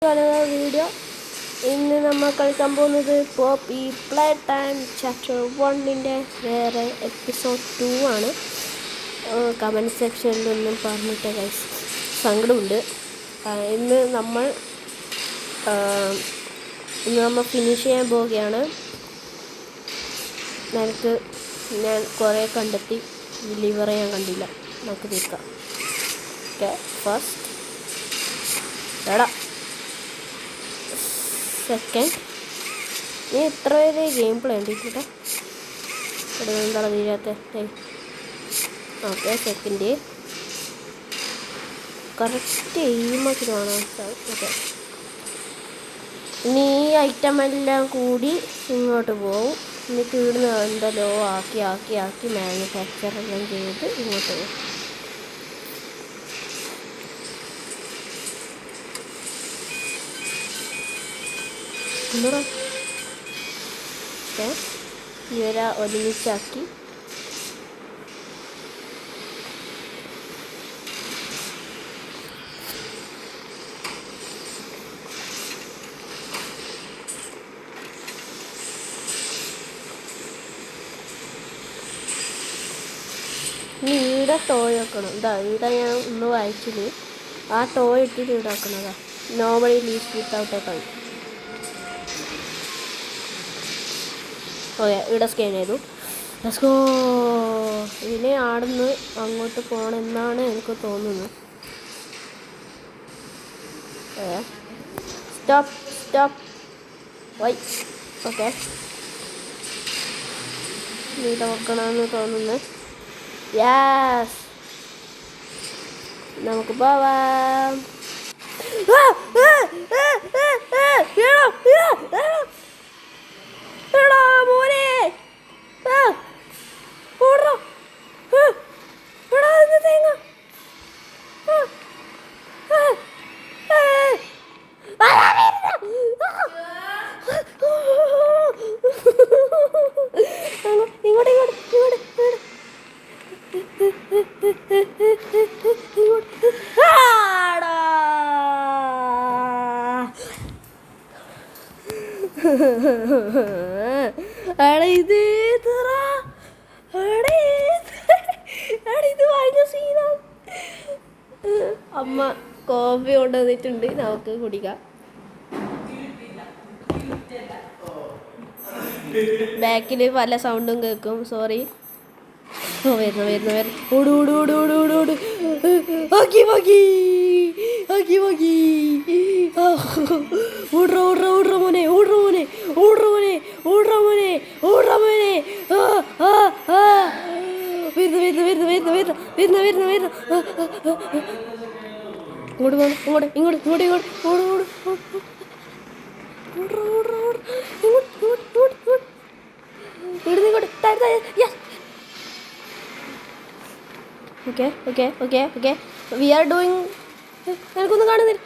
Video. ഇന്ന് നമ്മൾ കളിക്കാൻ പോകുന്നത് പോപ്പി പ്ലേ ടൈം ചാപ്റ്റർ 1ൻ്റെ വേറെ എപ്പിസോഡ് 2 ആണ്. കമൻറ്റ് സെക്ഷനിലൊന്നും പറഞ്ഞിട്ട് ഗൈസ് സങ്കടമുണ്ട്. ഇന്ന് നമ്മൾ ഫിനിഷ് ചെയ്യാൻ പോവുകയാണ്. ഞാൻ കുറേ കണ്ടെത്തി, ലിവർ ഞാൻ കണ്ടില്ല. നമുക്ക് തീർക്കാം. ഓക്കെ, ഫസ്റ്റ് എടാ സെക്കൻഡ് നീ എത്ര പേര് ഗെയിം പ്ലേ ഉണ്ടിട്ടോ? എന്താണ് തീരാത്ത? ഓക്കെ, സെക്കൻഡ് കറക്റ്റ് എയിമൊക്കെ കാണാൻ സാധിക്കും. ഓക്കെ, ഇനി ഈ ഐറ്റം എല്ലാം കൂടി ഇങ്ങോട്ട് പോകും. എന്നിട്ട് ഇവിടുന്ന് എന്തല്ലോ ആക്കി മാനുഫാക്ചർ എല്ലാം ചെയ്ത് ഇങ്ങോട്ട് പോകും. ഇവരെ ഒരുമിച്ചാക്കി ഇനി ഈടെ ടോയ് വെക്കണം. ഈടെ ഞാൻ ഒന്ന് വായിച്ചിന്, ആ ടോയ് ഇട്ടിട്ട് ഈടാക്കണതാ. Nobody leaves without a toy. Okay, ഇവിടെ സ്കാൻ ചെയ്തു. Let's go. ഇതിനെ ആടുന്ന് അങ്ങോട്ട് പോകണമെന്നാണ് എനിക്ക് തോന്നുന്നത്. Stop Y. ഓക്കെ, ഇവിടെ വെക്കണമെന്ന് തോന്നുന്നു. യെസ്, നമുക്ക് പോവാം. അമ്മ കോഫി കൊണ്ടുവന്നിട്ടുണ്ട്, നമുക്ക് കുടിക്കാം. ബാക്കിൽ പല സൗണ്ടും കേൾക്കും, സോറി. വരുന്നു. Okay. We are doing. എനിക്കൊന്നും കാണുന്നില്ല.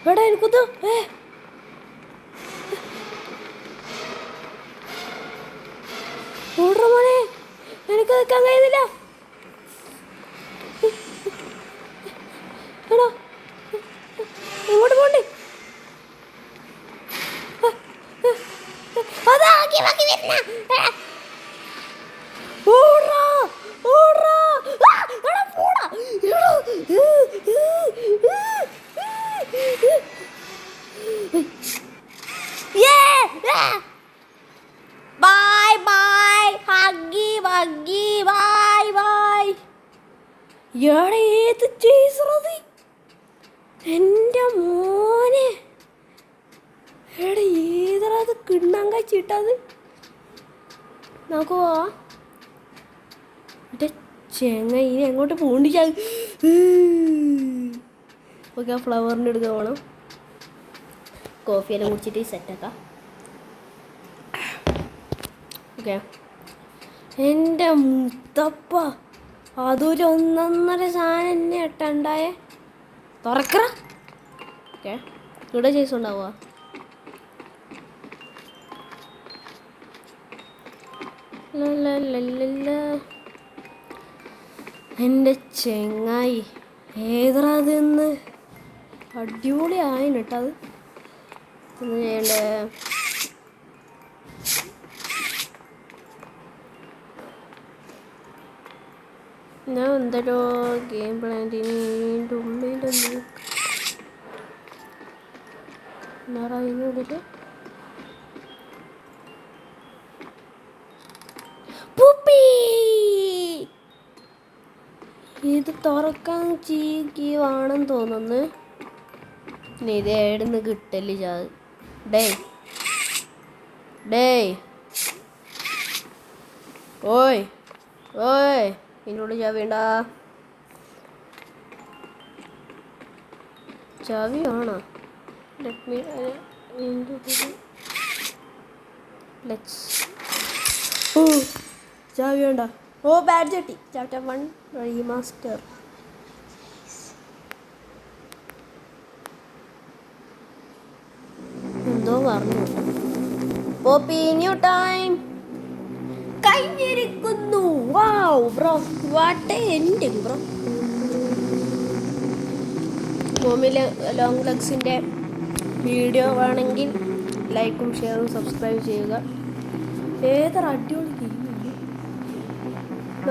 എടാ എനിക്കൊന്ന് ഓടറ മോനെ, എനിക്ക് നിൽക്കാൻ കഴിയുന്നില്ല. എടാ എങ്ങോട്ട് പോണ്ടേ? എൻ്റെ മോനെ, എടാ ഏതത് കിണ്ണാൻ കഴിച്ചിട്ടത്. നമുക്ക് പോവാ. ചെങ്ങ ഇനി എങ്ങോട്ട് പോണ്ടിച്ചാൽ. ഓക്കെ, ആ ഫ്ലവറിൻ്റെ അടുത്ത് പോകണം. കോഫിയെല്ലാം കുടിച്ചിട്ട് സെറ്റാക്കാം. ഓക്കെ, എൻ്റെ മുത്തപ്പ, അതൊരു 1.5 സാധനം തന്നെ ഇട്ടുണ്ടായേ. തുറക്കറ. ഓക്കെ, ഇവിടെ ചേസ് ഉണ്ടാവുക. എൻ്റെ ചെങ്ങായി ഏതാ അതെന്ന് അടിപൊളിയായി കേട്ടോ. അത് ഒന്ന് ചെയ്യണ്ടേ? ഞാൻ എന്തോ ഗെയിം പ്ലാന്റിൻ്റെ ഉള്ളിൽ അതിനുള്ളിൽ ഇത് തുറക്കാൻ ചീക്കി വേണമെന്ന് തോന്നുന്നു. ഇത് എവിടുന്ന് കിട്ടല് ചാത്. ഡേയ് ഓയ് ഓയ് എന്നോട് ചാവിണ്ട. ചാവി വേണോ? ചാവി വേണ്ട. ഓ ബാഡ്ജ് കിട്ടി. Chapter 1 remaster. എന്തോ പറഞ്ഞു. പോപ്പി ന്യൂ ടൈം കഴിഞ്ഞിരിക്കുന്നു. Wow bro, what a ending bro. Mommy long ലെഗ്സിൻ്റെ വീഡിയോ വേണമെങ്കിൽ ലൈക്കും ഷെയറും സബ്സ്ക്രൈബ് ചെയ്യുക. ഏതൊരു അടിപൊളി ഗെയിമുണ്ട്.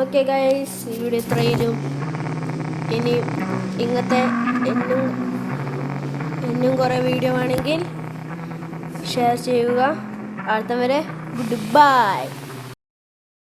ഓക്കെ ഗൈസ്, ഈ വീഡിയോ ഇത്രയും. ഇനി ഇങ്ങനത്തെ ഇന്നും കുറേ വീഡിയോ വേണമെങ്കിൽ ഷെയർ ചെയ്യുക. അടുത്ത വരെ ഗുഡ് ബൈ.